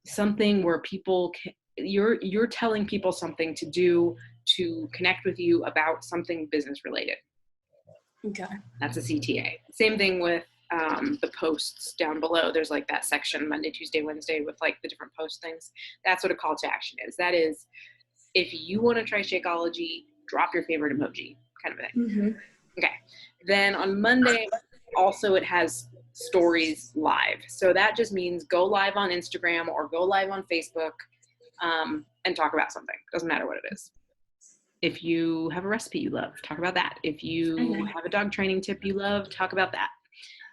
S1: Something where people you're telling people something to do to connect with you about something business related.
S2: Okay.
S1: That's a CTA. Same thing with the posts down below. There's like that section Monday, Tuesday, Wednesday with like the different post things. That's what a call to action is. That is, if you want to try Shakeology, drop your favorite emoji, kind of a thing. Okay. Then on Monday, also it has stories live. So that just means go live on Instagram or go live on Facebook and talk about something. Doesn't matter what it is. If you have a recipe you love, talk about that. If you have a dog training tip you love, talk about that.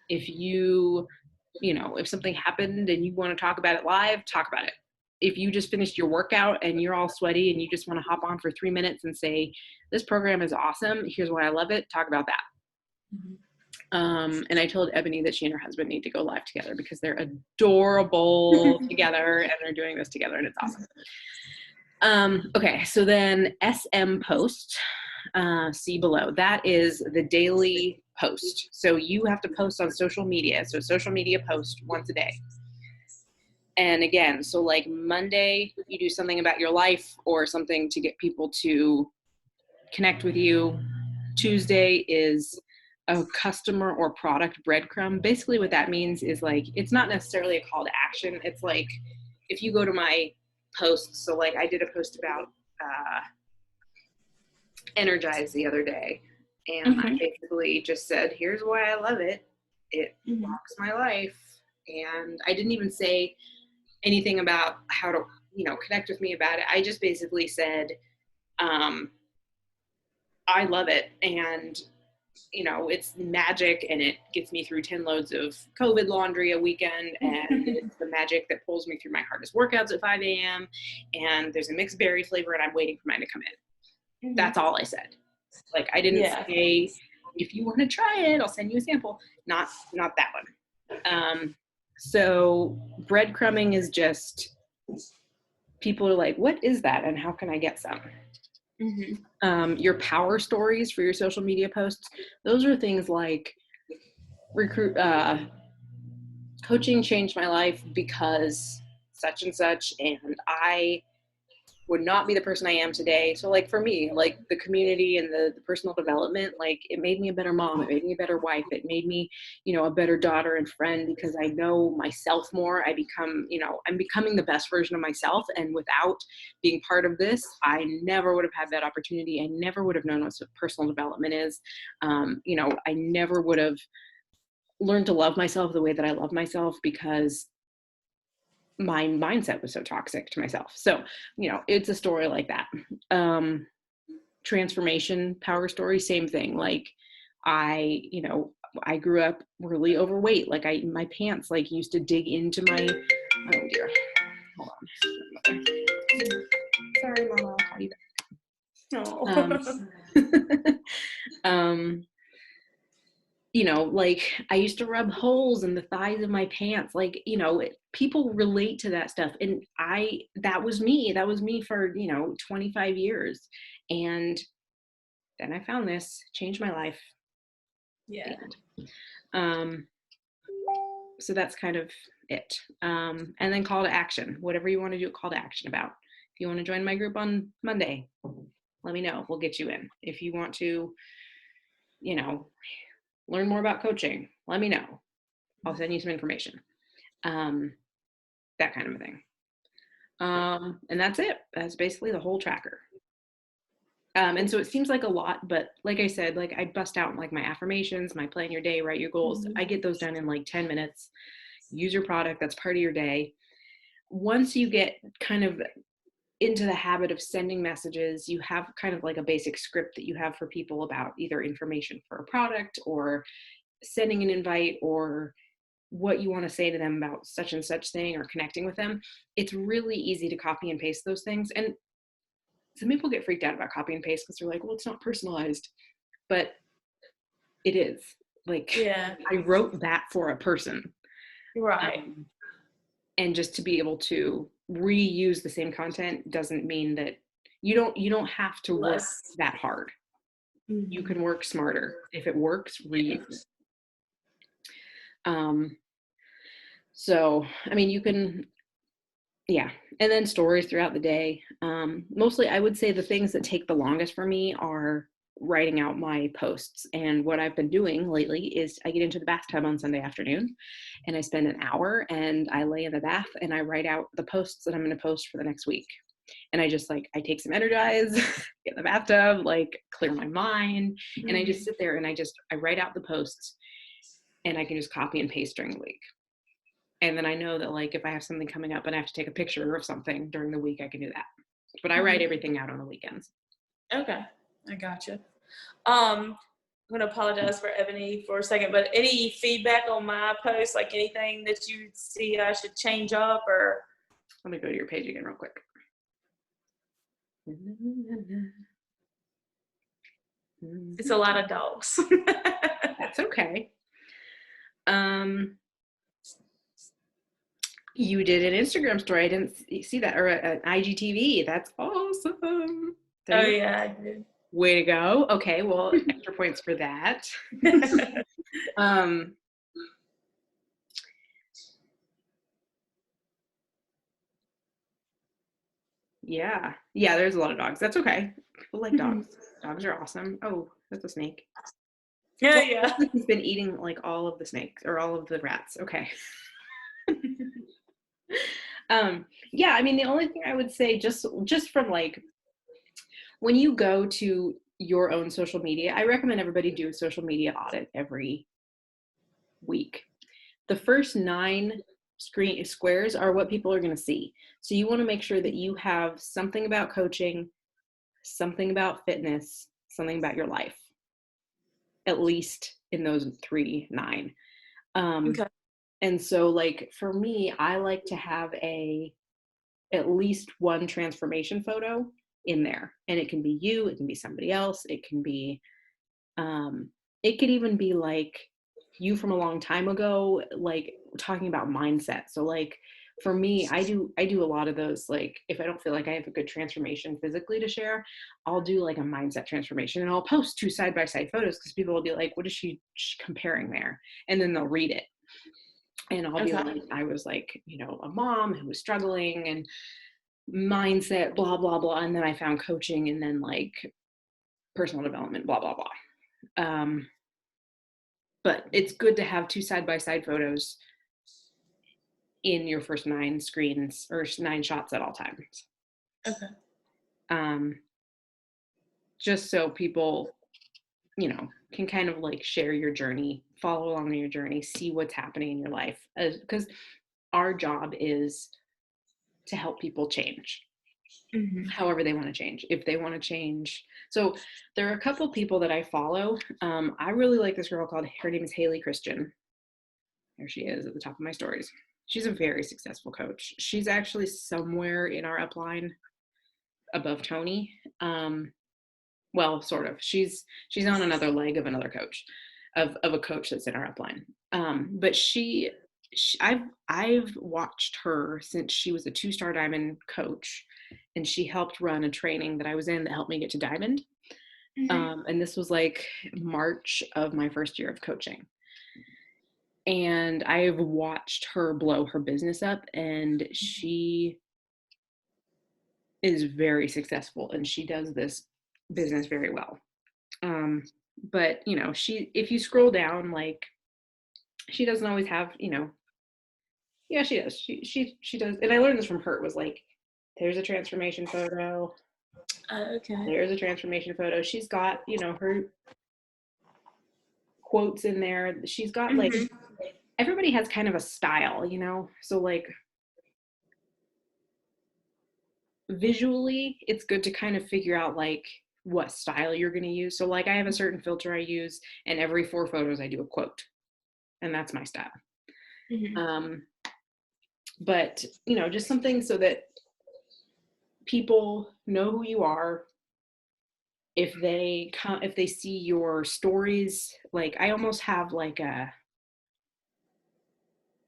S1: If if something happened and you want to talk about it live, talk about it. If you just finished your workout and you're all sweaty and you just want to hop on for 3 minutes and say, this program is awesome, here's why I love it, talk about that. And I told Ebony that she and her husband need to go live together because they're adorable together and they're doing this together and it's awesome. Okay, so then SM post, see below. That is the daily post. So you have to post on social media. So social media post once a day. And again, so like Monday, you do something about your life or something to get people to connect with you. Tuesday is a customer or product breadcrumb. Basically what that means is like, it's not necessarily a call to action. It's like, if you go to my posts, so like I did a post about Energize the other day, and I basically just said, here's why I love it. It rocks my life. And I didn't even say anything about how to, connect with me about it. I just basically said, I love it. And, it's magic and it gets me through 10 loads of COVID laundry a weekend. And it's the magic that pulls me through my hardest workouts at 5 a.m. And there's a mixed berry flavor and I'm waiting for mine to come in. That's all I said. Like, I didn't say, if you want to try it, I'll send you a sample. Not that one. So breadcrumbing is just, people are like, what is that? And how can I get some? Your power stories for your social media posts. Those are things like coaching changed my life because such and such, and I would not be the person I am today. So like for me, like the community and the personal development, like it made me a better mom. It made me a better wife. It made me, a better daughter and friend because I know myself more. I become, I'm becoming the best version of myself. And without being part of this, I never would have had that opportunity. I never would have known what personal development is. I never would have learned to love myself the way that I love myself because my mindset was so toxic to myself. So, it's a story like that. Transformation power story, same thing. Like I grew up really overweight. Like my pants like used to dig into my, oh dear, hold on. Sorry, Mama, I'll call you back. you know, like I used to rub holes in the thighs of my pants. Like, you know, people relate to that stuff. And that was me for, you know, 25 years. And then I found this, changed my life.
S2: Yeah.
S1: Um, so that's kind of it. And then call to action, whatever you want to do a call to action about. If you want to join my group on Monday, let me know. We'll get you in. If you want to, you know, learn more about coaching, let me know. I'll send you some information. That kind of a thing. And that's it. That's basically the whole tracker. And so it seems like a lot, but like I said, like I bust out like my affirmations, my plan your day, write your goals. I get those done in like 10 minutes. Use your product. That's part of your day. Once you get kind of into the habit of sending messages, you have kind of like a basic script that you have for people about either information for a product or sending an invite or what you want to say to them about such and such thing or connecting with them. It's really easy to copy and paste those things. And some people get freaked out about copy and paste because they're like, well, it's not personalized, but it is. Like,
S2: Yeah.
S1: I wrote that for a person.
S2: Right.
S1: And just to be able to reuse the same content doesn't mean that you don't have to work that hard. You can work smarter. If it works, reuse it. So, I mean, you can, yeah. And then stories throughout the day. Mostly, I would say the things that take the longest for me are writing out my posts. And what I've been doing lately is I get into the bathtub on Sunday afternoon and I spend an hour and I lay in the bath and I write out the posts that I'm going to post for the next week. And I just like, I take some Energize, get in the bathtub, like clear my mind. And I just sit there and I write out the posts and I can just copy and paste during the week. And then I know that like if I have something coming up and I have to take a picture of something during the week, I can do that. But I write everything out on the weekends.
S2: Okay, I gotcha. I'm gonna apologize for Ebony for a second, but any feedback on my post, like anything that you see I should change up or?
S1: Let me go to your page again real quick.
S2: It's a lot of dogs.
S1: That's okay. You did an Instagram story. I didn't see that, or an IGTV. That's awesome.
S2: Oh yeah, I did.
S1: Way to go. Okay, well, extra points for that. Yeah, there's a lot of dogs. That's okay. People like dogs. Dogs are awesome. Oh, that's a snake.
S2: Yeah.
S1: He's been eating like all of the snakes or all of the rats. Okay. Yeah, I mean, the only thing I would say just from like when you go to your own social media, I recommend everybody do a social media audit every week. The first 9 screen squares are what people are going to see. So you want to make sure that you have something about coaching, something about fitness, something about your life, at least in those 9.
S2: Okay.
S1: And so like for me, I like to have at least one transformation photo in there. And it can be you, it can be somebody else, it can be it could even be like you from a long time ago, like talking about mindset. So like for me, I do a lot of those. Like if I don't feel like I have a good transformation physically to share, I'll do like a mindset transformation and I'll post 2 side-by-side photos because people will be like, what is she comparing there? And then they'll read it. And I'll be like, I was like, you know, a mom who was struggling and mindset, blah, blah, blah. And then I found coaching and then like personal development, blah, blah, blah. But it's good to have 2 side-by-side photos in your first 9 screens or 9 shots at all times.
S2: Okay.
S1: Just so people, you know, can kind of like share your journey, follow along in your journey, see what's happening in your life. Because our job is to help people change. However they want to change. If they want to change. So there are a couple people that I follow. I really like this girl her name is Haley Christian. There she is at the top of my stories. She's a very successful coach. She's actually somewhere in our upline above Tony. Well, sort of. She's on another leg of another coach. of a coach that's in our upline. But I've watched her since she was a 2-star diamond coach, and she helped run a training that I was in that helped me get to diamond. And this was like March of my first year of coaching. And I've watched her blow her business up, and she is very successful, and she does this business very well. But if you scroll down, like, she doesn't always have, yeah, she does. She does. And I learned this from her. It was like, there's a transformation photo.
S2: Okay.
S1: There's a transformation photo. She's got, her quotes in there. She's got like, everybody has kind of a style, so like visually it's good to kind of figure out like what style you're going to use. So like I have a certain filter I use, and every 4 photos I do a quote, and that's my style. But just something so that people know who you are. If they see your stories, like I almost have like I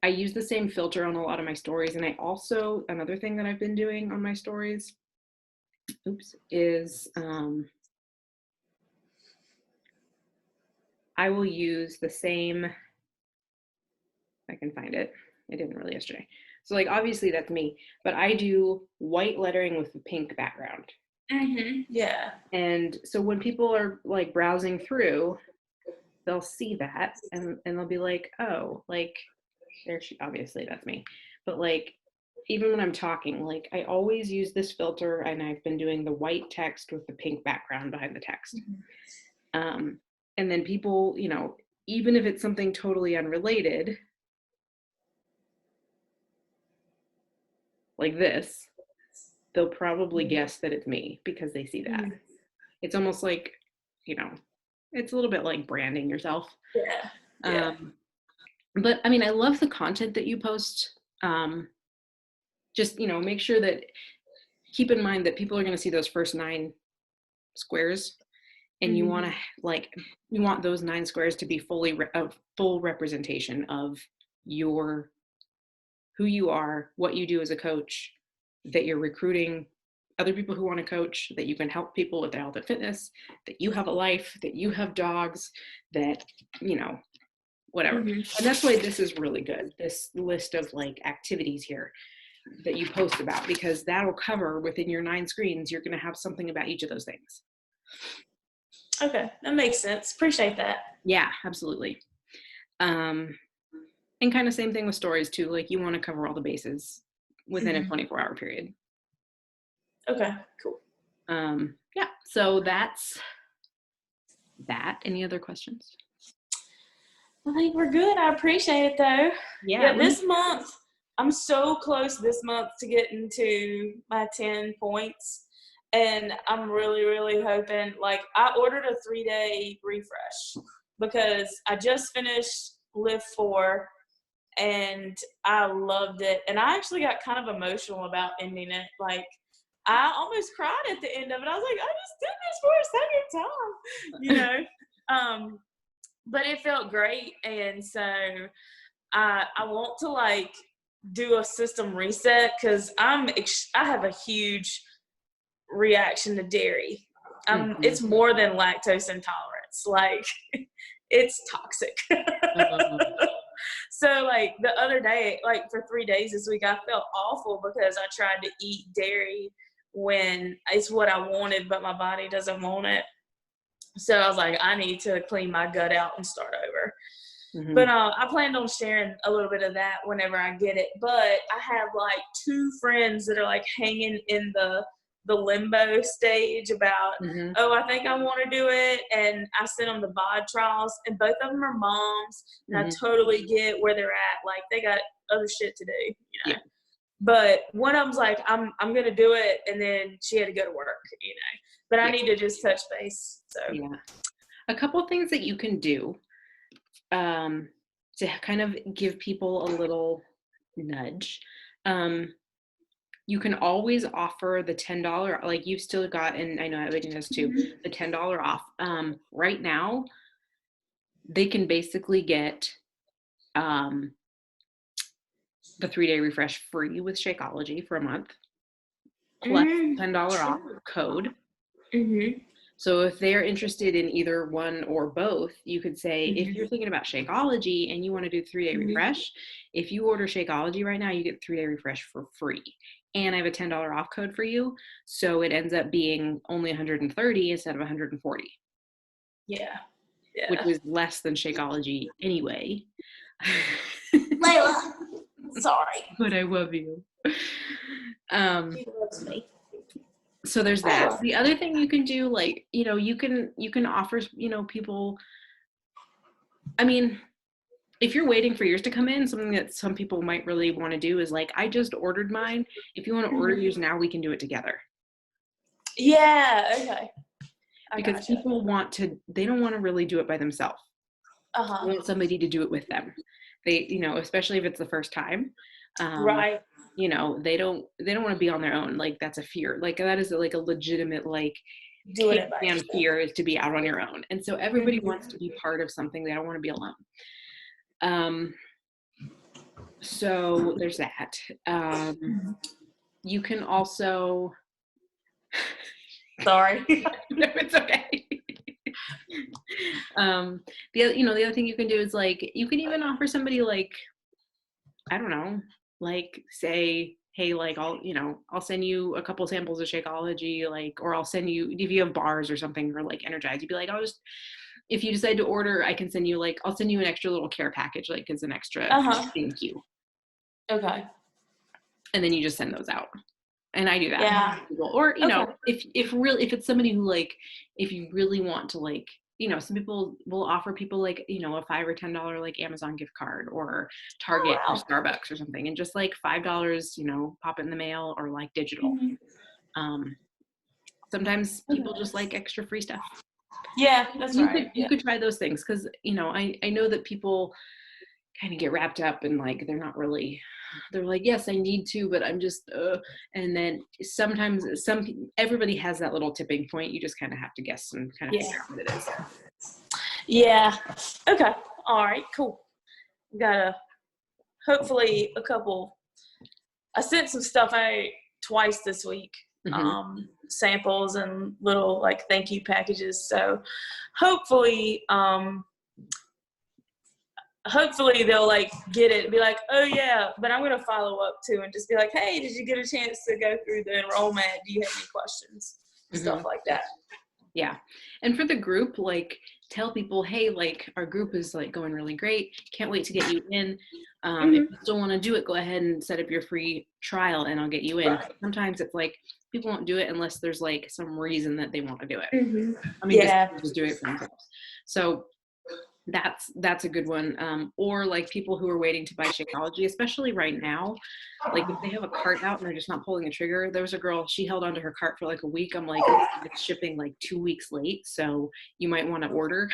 S1: use the same filter on a lot of my stories. And I also, another thing that I've been doing on my stories, is I will use the same, if I can find it. I didn't really yesterday. So like, obviously that's me, but I do white lettering with a pink background.
S2: Yeah.
S1: And so when people are like browsing through, they'll see that and they'll be like, oh, like obviously that's me. But like, even when I'm talking, like I always use this filter, and I've been doing the white text with the pink background behind the text. And then people, even if it's something totally unrelated, like this, they'll probably guess that it's me because they see that. It's almost like, it's a little bit like branding yourself.
S2: Yeah.
S1: But I mean, I love the content that you post. Just, make sure that, keep in mind that people are going to see those first 9 squares, and you want to you want those 9 squares to be a full representation of who you are, what you do as a coach, that you're recruiting other people who want to coach, that you can help people with their health and fitness, that you have a life, that you have dogs, that, whatever. And that's why this is really good, this list of like activities here that you post about, because that'll cover within your 9 screens. You're going to have something about each of those things.
S2: Okay, that makes sense. Appreciate that.
S1: Yeah, absolutely. And kind of same thing with stories too. Like you want to cover all the bases within a 24-hour period.
S2: Okay, cool.
S1: Yeah, so that's that. Any other questions?
S2: I think we're good. I appreciate it though.
S1: Yeah,
S2: this month, I'm so close this month to getting to my 10 points. And I'm really, really hoping, like, I ordered a 3-day refresh because I just finished Lift 4 and I loved it. And I actually got kind of emotional about ending it. Like, I almost cried at the end of it. I was like, I just did this for a second time, but it felt great. And so I want to like do a system reset because I have a huge reaction to dairy. It's more than lactose intolerance. Like, it's toxic. So like the other day, like for 3 days this week, I felt awful because I tried to eat dairy when it's what I wanted, but my body doesn't want it. So I was like, I need to clean my gut out and start over. But I planned on sharing a little bit of that whenever I get it. But I have like 2 friends that are like hanging in the limbo stage about, oh, I think I want to do it. And I sent them the VOD trials, and both of them are moms. And I totally get where they're at. Like, they got other shit to do,
S1: Yeah.
S2: But one of them's like, I'm going to do it. And then she had to go to work, But I need to just touch base. So
S1: yeah, a couple of things that you can do to kind of give people a little nudge. You can always offer the $10, like you've still got, and I know Ebony does too, the $10 off. Right now, they can basically get the 3-day refresh free with Shakeology for a month, plus $10 off code.
S2: Mm-hmm.
S1: So if they're interested in either one or both, you could say, if you're thinking about Shakeology and you want to do 3-day refresh, if you order Shakeology right now, you get 3-day refresh for free. And I have a $10 off code for you. So it ends up being only 130 instead of 140.
S2: Yeah.
S1: Which is less than Shakeology anyway.
S2: Layla, sorry.
S1: But I love you.
S2: She loves me.
S1: So there's that. The other thing you can do, like, you know, you can offer, you know, people, I mean, if you're waiting for yours to come in, something that some people might really want to do is like, I just ordered mine. If you want to order yours now, we can do it together.
S2: Yeah, okay.
S1: Because people they don't want to really do it by themselves. They want somebody to do it with them. They, you know, especially if it's the first time.
S2: Right.
S1: You know, they don't want to be on their own. Like, that's a fear. Like, that is like a legitimate, like, fear is to be out on your own. And so everybody wants to be part of something. They don't want to be alone. So there's that. You can also,
S2: sorry.
S1: no, it's okay. The other thing you can do is, like, you can even offer somebody, like, I don't know, like, say, hey, like, I'll send you a couple samples of Shakeology, like, or I'll send you, if you have bars or something, or like Energize, you'd be like, if you decide to order, I can send you, like, I'll send you an extra little care package, like, as an extra thank you.
S2: Okay.
S1: And then you just send those out. And I do that.
S2: Yeah.
S1: Or, you know, if it's somebody who, like, if you really want to, like, you know, some people will offer people, like, you know, a $5 or $10 like Amazon gift card or Target or Starbucks or something, and just like $5, you know, pop it in the mail or like digital. Sometimes people just like extra free stuff.
S2: Yeah, that's right.
S1: You could try those things, because, you know, I know that people kind of get wrapped up in, like, they're like, yes, I need to, but I'm just, and then sometimes everybody has that little tipping point. You just kind of have to guess and kind of figure out what it is.
S2: Yeah. Okay. All right, cool. Got hopefully I sent some stuff out twice this week. Samples and little, like, thank you packages. So hopefully they'll, like, get it and be like, oh yeah, but I'm going to follow up too and just be like, hey, did you get a chance to go through the enrollment? Do you have any questions? Stuff like that. Yeah.
S1: And for the group, like, tell people, hey, like, our group is, like, going really great. Can't wait to get you in. If you still want to do it, go ahead and set up your free trial and I'll get you in. Right. Sometimes it's like, people won't do it unless there's, like, some reason that they want to do it. I mean, just do it for themselves. So that's a good one. Or, like, people who are waiting to buy Shakeology, especially right now, like, if they have a cart out and they're just not pulling the trigger. There was a girl, she held onto her cart for like a week. I'm like, it's shipping like 2 weeks late, so you might want to order.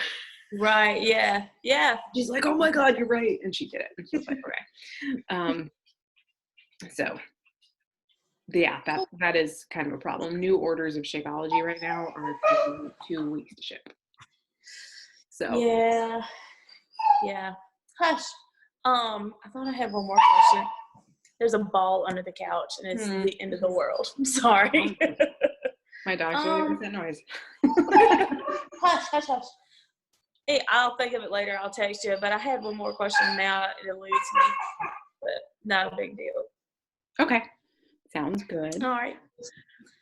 S2: Right. Yeah.
S1: She's like, oh my God, you're right. And she did it. And she was like, okay. So yeah, that is kind of a problem. New orders of Shakeology right now are taking 2 weeks to ship. So
S2: yeah. Hush. I thought I had one more question. There's a ball under the couch and it's the end of the world. I'm sorry.
S1: My dog's really with that noise.
S2: Hush. Hey, I'll think of it later. I'll text you. But I had one more question now. It eludes me. But not a big deal.
S1: Okay. Sounds good.
S2: All right.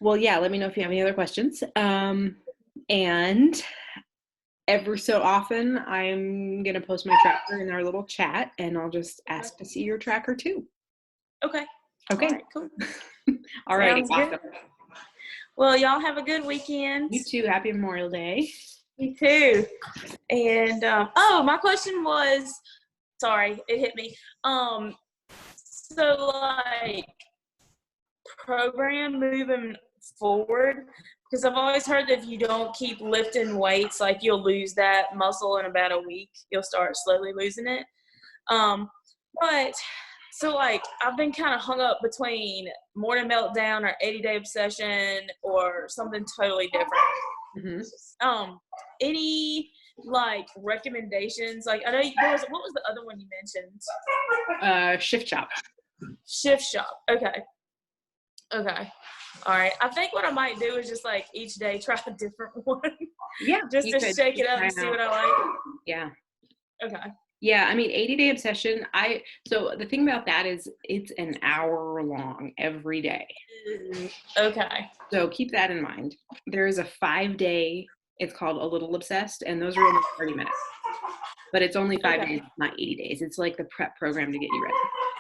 S1: Well, yeah, let me know if you have any other questions. And every so often, I'm going to post my tracker in our little chat, and I'll just ask to see your tracker too.
S2: Okay.
S1: All right, cool. All right. Awesome.
S2: Well, y'all have a good weekend.
S1: You too. Happy Memorial Day.
S2: Me too. And, my question was, sorry, it hit me. So, like, program moving forward, because I've always heard that if you don't keep lifting weights, like, you'll lose that muscle in about a week. You'll start slowly losing it. But so, like, I've been kind of hung up between Morning Meltdown or 80-Day Obsession or something totally different. Any like recommendations? Like I know there was, what was the other one you mentioned?
S1: Shift Shop.
S2: Shift Shop. Okay. Okay. All right. I think what I might do is just like each day try a different one.
S1: Yeah.
S2: Just to shake it up and see what I like.
S1: Yeah.
S2: Okay.
S1: Yeah, I mean, 80-day obsession, so the thing about that is it's an hour long every day.
S2: Okay.
S1: So keep that in mind. There is a 5-day, it's called A Little Obsessed, and those are only 30 minutes. But it's only 5 days, not 80 days. It's like the prep program to get you ready.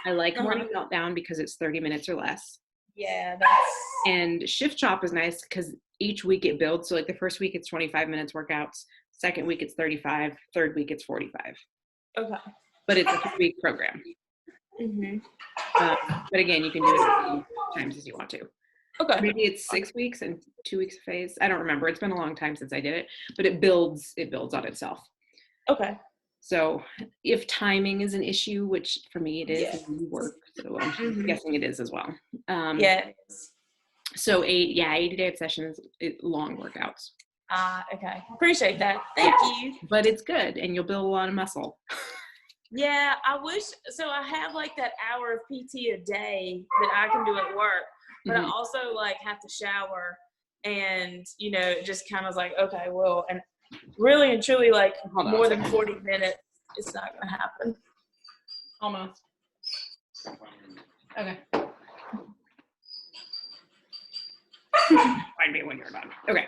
S1: I like Morning Meltdown because it's 30 minutes or less.
S2: Yeah, that's.
S1: And Shift Shop is nice because each week it builds. So like the first week it's 25 minutes workouts, second week it's 35, third week it's 45.
S2: Okay.
S1: But it's a 3-week program.
S2: Mm-hmm.
S1: But again, you can do it as many times as you want to.
S2: Okay.
S1: Maybe it's 6 weeks and 2 weeks a phase. I don't remember. It's been a long time since I did it, but it builds on itself.
S2: Okay.
S1: So if timing is an issue, which for me it is, and you work, so I'm guessing it is as well.
S2: Yeah.
S1: So 80-day obsession is long workouts.
S2: Okay. Appreciate that. Thank you.
S1: But it's good, and you'll build a lot of muscle.
S2: Yeah, I wish, so I have like that hour of PT a day that I can do at work, but I also like have to shower, and you know, it just kind of like, okay, well, and really and truly like more than 40 minutes, it's not going to happen.
S1: Almost. Okay. Find me when you're done. Okay.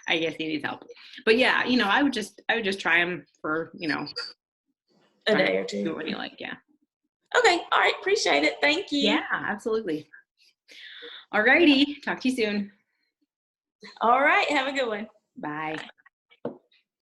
S1: I guess he needs help. But yeah, you know, I would just try them for, you know,
S2: a day or two.
S1: Do it when you like, yeah.
S2: Okay. All right. Appreciate it. Thank you.
S1: Yeah, absolutely. All righty. Talk to you soon.
S2: All right. Have a good one.
S1: Bye.